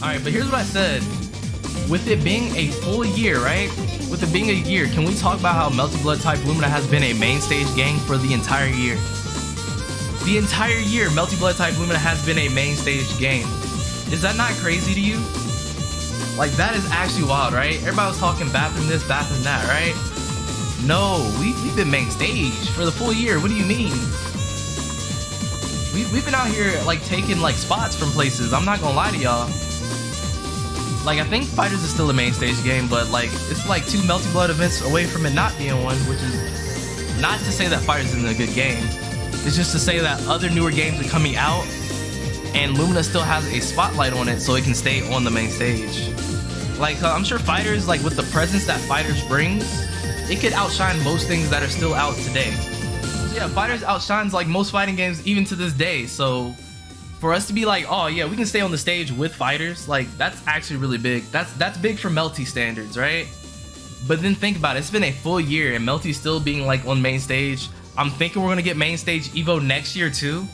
Alright, but here's what I said. With it being a full year, right? With it being a year, can we talk about how Melty Blood Type Lumina has been a main stage game for the entire year? The entire year, Melty Blood Type Lumina has been a main stage game. Is that not crazy to you? Like, that is actually wild, right? Everybody was talking bathroom this, bathroom that, right? No, we've been main stage for the full year. What do you mean? We've been out here, like, taking, like, spots from places. I'm not gonna lie to y'all. Like, I think Fighters is still a main stage game, but, like, it's like 2 Melty Blood events away from it not being one, which is not to say that Fighters isn't a good game. It's just to say that other newer games are coming out, and Lumina still has a spotlight on it so it can stay on the main stage. Like, I'm sure Fighters, like, with the presence that Fighters brings, it could outshine most things that are still out today. Yeah, Fighters outshines, like, most fighting games even to this day, so for us to be like, oh yeah, we can stay on the stage with Fighters, like, that's actually really big. That's big for Melty standards, right? But then think about it, it's been a full year and Melty still being, like, on main stage. I'm thinking we're gonna get main stage Evo next year too.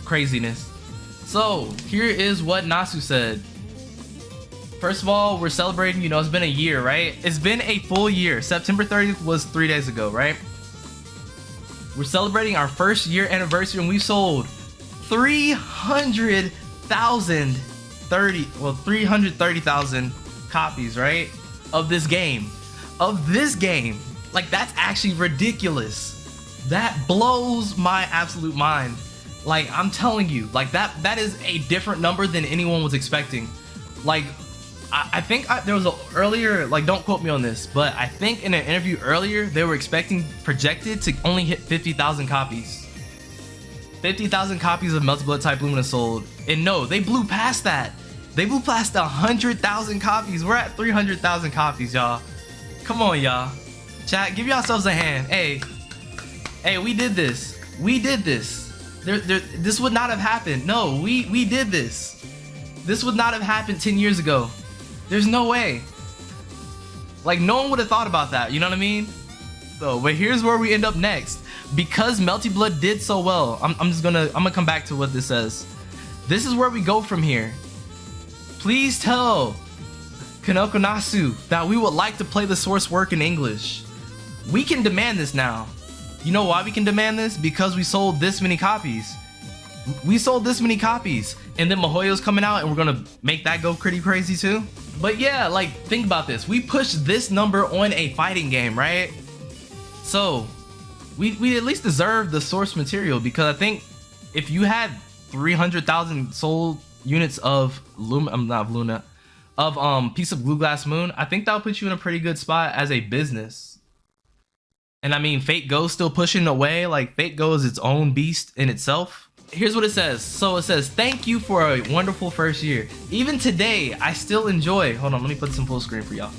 Craziness. So here is what Nasu said. First of all, we're celebrating, you know, it's been a year, right? It's been a full year. September 30th was 3 days ago, right? We're celebrating our first year anniversary and we sold 330,000 copies, right? Of this game. Like, that's actually ridiculous. That blows my absolute mind. Like, I'm telling you, like, that is a different number than anyone was expecting. Like, I think there was a earlier, like, don't quote me on this, but I think in an interview earlier, they were projected to only hit 50,000 copies. 50,000 copies of Melty Blood Type Lumina sold. And no, they blew past that. They blew past 100,000 copies. We're at 300,000 copies, y'all. Come on, y'all. Chat, give yourselves a hand. Hey, we did this. We did this. This would not have happened. No, we did this. This would not have happened 10 years ago. There's no way. Like, no one would have thought about that, you know what I mean? So, but here's where we end up next. Because Melty Blood did so well, I'm gonna come back to what this says. This is where we go from here. Please tell Neco Arc that we would like to play the source work in English. We can demand this now. You know why we can demand this? Because we sold this many copies. We sold this many copies. And then Mihoyo's coming out and we're gonna make that go pretty crazy too. But yeah, like, think about this. We pushed this number on a fighting game, right? So we at least deserve the source material, because I think if you had 300,000 sold units of Piece of Blue Glass Moon, I think that'll put you in a pretty good spot as a business. And I mean, Fate Go still pushing away. Like, Fate Go is its own beast in itself. Here's what it says. So it says, thank you for a wonderful first year. Even today, I still enjoy, hold on, let me put some full screen for y'all.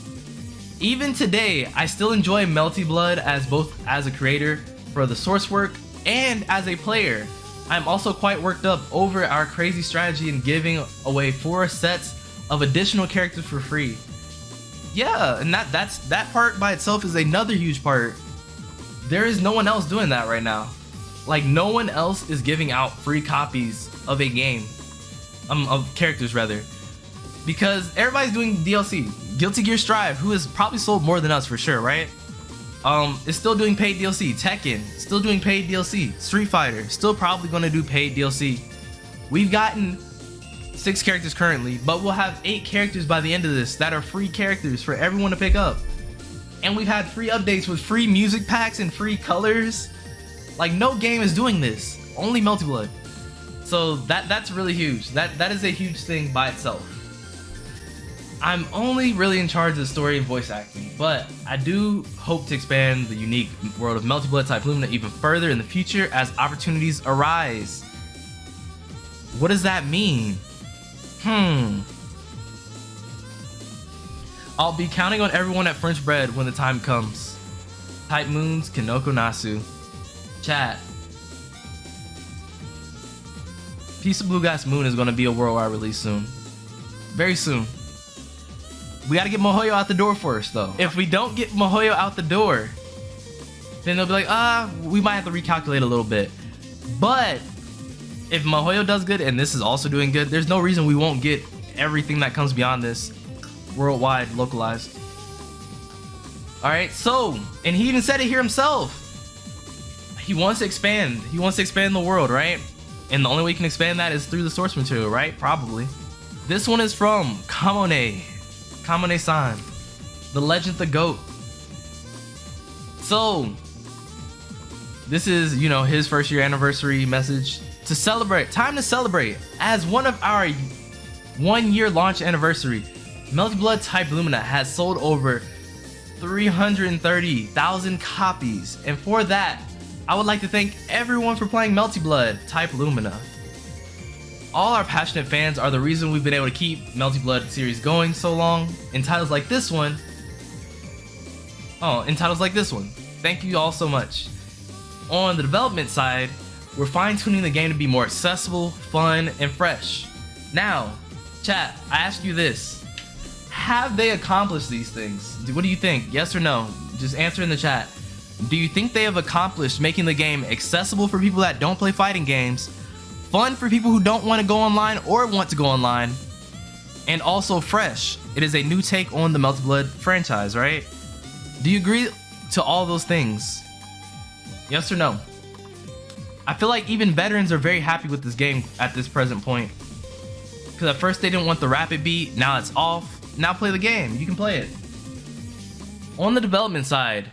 Even today, I still enjoy Melty Blood as both as a creator for the source work and as a player. I'm also quite worked up over our crazy strategy in giving away 4 sets of additional characters for free. Yeah, and that part by itself is another huge part. There is no one else doing that right now. Like, no one else is giving out free copies of a game, of characters rather, because everybody's doing DLC. Guilty Gear Strive, who has probably sold more than us for sure, right? Is still doing paid DLC. Tekken, still doing paid DLC. Street Fighter, still probably gonna do paid DLC. We've gotten 6 characters currently, but we'll have 8 characters by the end of this that are free characters for everyone to pick up. And we've had free updates with free music packs and free colors. Like, no game is doing this, only Melty Blood. So that's really huge. That is a huge thing by itself. I'm only really in charge of the story and voice acting, but I do hope to expand the unique world of Melty Blood Type Lumina even further in the future as opportunities arise. What does that mean? I'll be counting on everyone at French Bread when the time comes. Type Moons, Neco Arc. Chat. Piece of Blue Glass Moon is going to be a worldwide release soon. Very soon. We got to get Mihoyo out the door first, though. If we don't get Mihoyo out the door, then they'll be like, we might have to recalculate a little bit. But if Mihoyo does good and this is also doing good, there's no reason we won't get everything that comes beyond this worldwide localized. All right, so, and he even said it here himself. He wants to expand. He wants to expand the world, right? And the only way you can expand that is through the source material, right? Probably. This one is from Kamone-san, the legend, the GOAT. So, this is, you know, his first year anniversary message to celebrate. Time to celebrate. As one of our 1 year launch anniversary, Melty Blood Type Lumina has sold over 330,000 copies. And for that, I would like to thank everyone for playing Melty Blood Type Lumina. All our passionate fans are the reason we've been able to keep Melty Blood series going so long. In titles like this one, thank you all so much. On the development side, we're fine-tuning the game to be more accessible, fun, and fresh. Now, chat, I ask you this. Have they accomplished these things? What do you think? Yes or no? Just answer in the chat. Do you think they have accomplished making the game accessible for people that don't play fighting games, fun for people who don't want to go online or want to go online, and also fresh? It is a new take on the Melty Blood franchise, right? Do you agree to all those things? Yes or no? I feel like even veterans are very happy with this game at this present point. Because at first they didn't want the rapid beat, now it's off. Now play the game, you can play it. On the development side,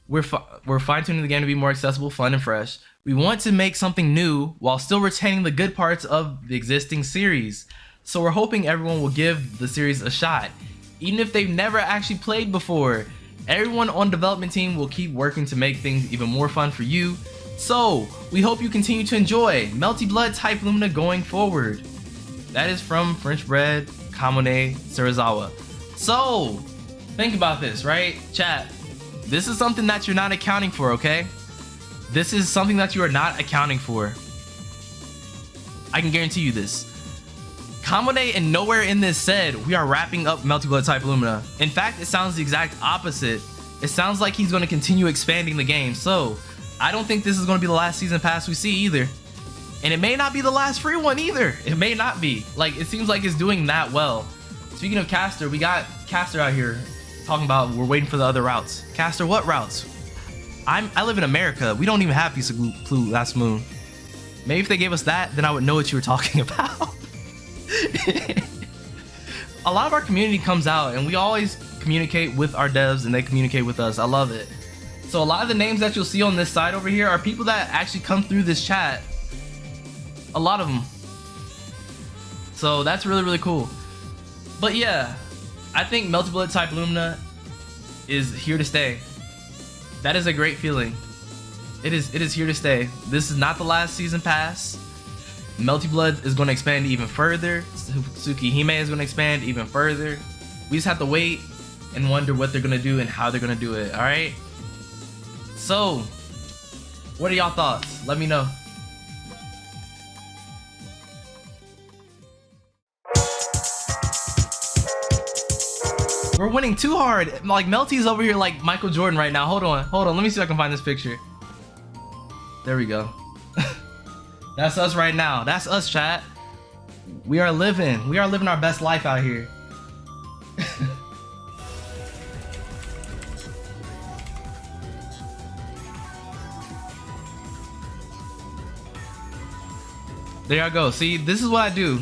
we're fine-tuning the game to be more accessible, fun, and fresh. We want to make something new while still retaining the good parts of the existing series. So we're hoping everyone will give the series a shot, even if they've never actually played before. Everyone on development team will keep working to make things even more fun for you. So we hope you continue to enjoy Melty Blood Type Lumina going forward. That is from French Bread Kamone Sarazawa. So think about this, right, chat? This is something that you're not accounting for, okay? This is something that you are not accounting for. I can guarantee you this. Kamone and nowhere in this said we are wrapping up Melty Blood Type Lumina. In fact, it sounds the exact opposite. It sounds like he's going to continue expanding the game. So I don't think this is going to be the last season pass we see either. And it may not be the last free one either. It may not be. Like, it seems like it's doing that well. Speaking of Caster, we got Caster out here talking about we're waiting for the other routes. Caster, what routes? I live in America. We don't even have Piece of Clue Last Moon. Maybe if they gave us that, then I would know what you were talking about. A lot of our community comes out and we always communicate with our devs and they communicate with us. I love it. So a lot of the names that you'll see on this side over here are people that actually come through this chat. A lot of them. So that's really, really cool. But yeah, I think Melty Blood Type Lumina is here to stay. That is a great feeling. It is here to stay. This is not the last season pass. Melty Blood is going to expand even further. Tsukihime is going to expand even further. We just have to wait and wonder what they're going to do and how they're going to do it. All right. So, what are y'all thoughts? Let me know. We're winning too hard. Like, Melty's over here like Michael Jordan right now. Hold on. Let me see if I can find this picture. There we go. That's us right now. That's us, chat. We are living our best life out here. There y'all go. See, this is what I do.